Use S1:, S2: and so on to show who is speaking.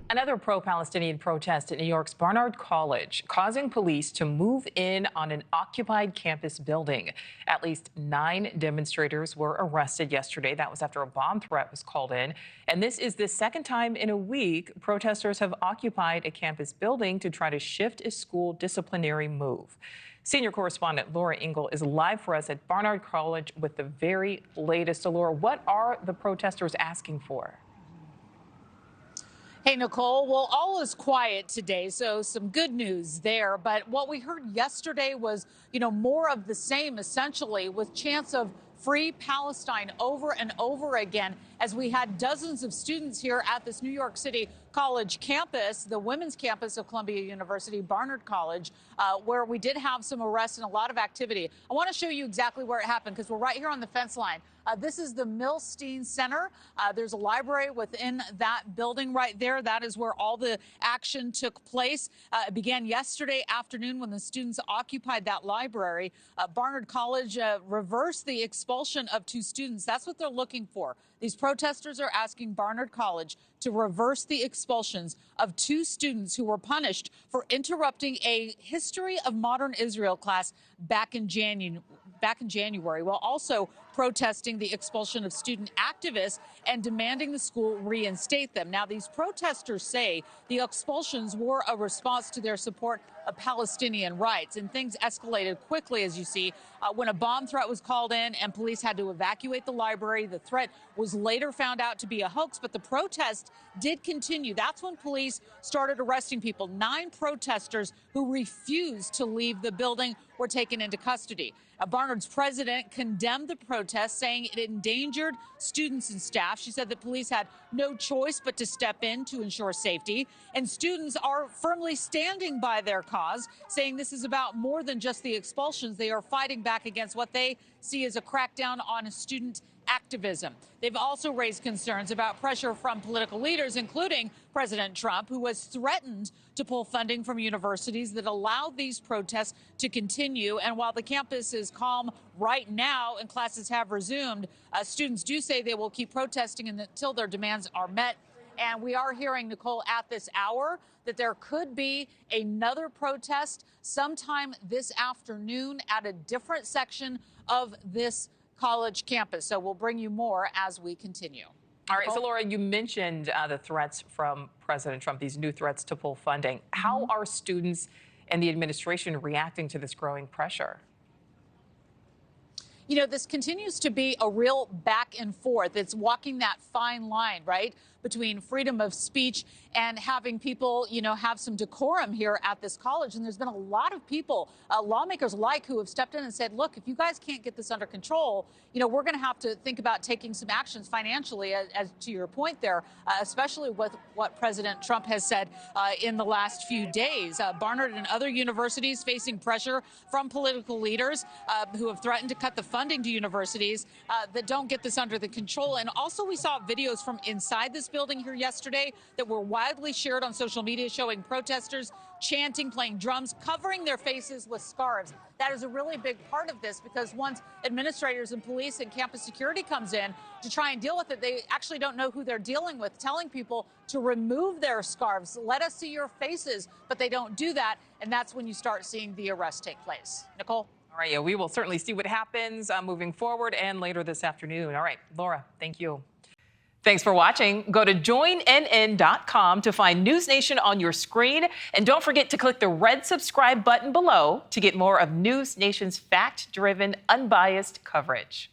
S1: Another pro-Palestinian protest at New York's Barnard College, causing police to move in on an occupied campus building. At least 9 demonstrators were arrested yesterday. That was after a bomb threat was called in. And this is the second time in a week protesters have occupied a campus building to try to shift a school disciplinary move. Senior correspondent Laura Ingle is live for us at Barnard College with the very latest. So, Laura, what are the protesters asking for?
S2: Hey, Nicole. Well, all is quiet today, so some good news there. But what we heard yesterday was, more of the same, essentially, with chants of free Palestine over and over again, as we had dozens of students here at this New York City college campus, the women's campus of Columbia University, Barnard College, where we did have some arrests and a lot of activity. I want to show you exactly where it happened because we're right here on the fence line. This is the Milstein Center. There's a library within that building right there. That is where all the action took place. It began yesterday afternoon when the students occupied that library. Barnard College reversed the expulsion of 2 students. That's what they're looking for. These protesters are asking Barnard College to reverse the expulsions of 2 students who were punished for interrupting a history of modern Israel class back in January, while also protesting the expulsion of student activists and demanding the school reinstate them. Now, these protesters say the expulsions were a response to their support of Palestinian rights, and things escalated quickly, as you see, when a bomb threat was called in and police had to evacuate the library. The threat was later found out to be a hoax, but the protest did continue. That's when police started arresting people. 9 protesters who refused to leave the building were taken into custody. Barnard's president condemned the protest, saying it endangered students and staff. She said that police had no choice but to step in to ensure safety. And students are firmly standing by their cause, saying this is about more than just the expulsions. They are fighting back against what they see as a crackdown on student activism. They've also raised concerns about pressure from political leaders, including President Trump, who has threatened to pull funding from universities that allowed these protests to continue. And while the campus is calm right now and classes have resumed, students do say they will keep protesting until their demands are met. And we are hearing, Nicole, at this hour that there could be another protest sometime this afternoon at a different section of this college campus. So we'll bring you more as we continue.
S1: All right, so Laura, you mentioned the threats from President Trump, these new threats to pull funding. How are students and the administration reacting to this growing pressure?
S2: This continues to be a real back and forth. It's walking that fine line, right, between freedom of speech and having people, have some decorum here at this college. And there's been a lot of people, lawmakers alike, who have stepped in and said, look, if you guys can't get this under control, we're going to have to think about taking some actions financially, as to your point there, especially with what President Trump has said in the last few days. Barnard and other universities facing pressure from political leaders who have threatened to cut the funding to universities that don't get this under the control. And also we saw videos from inside this building here yesterday that were widely shared on social media showing protesters chanting, playing drums, covering their faces with scarves. That is a really big part of this, because once administrators and police and campus security comes in to try and deal with it, they actually don't know who they're dealing with, telling people to remove their scarves. Let us see your faces, but they don't do that. And that's when you start seeing the arrest take place. Nicole?
S1: All right, yeah, we will certainly see what happens moving forward and later this afternoon. All right, Laura, thank you. Thanks for watching. Go to joinnn.com to find NewsNation on your screen. And don't forget to click the red subscribe button below to get more of NewsNation's fact-driven, unbiased coverage.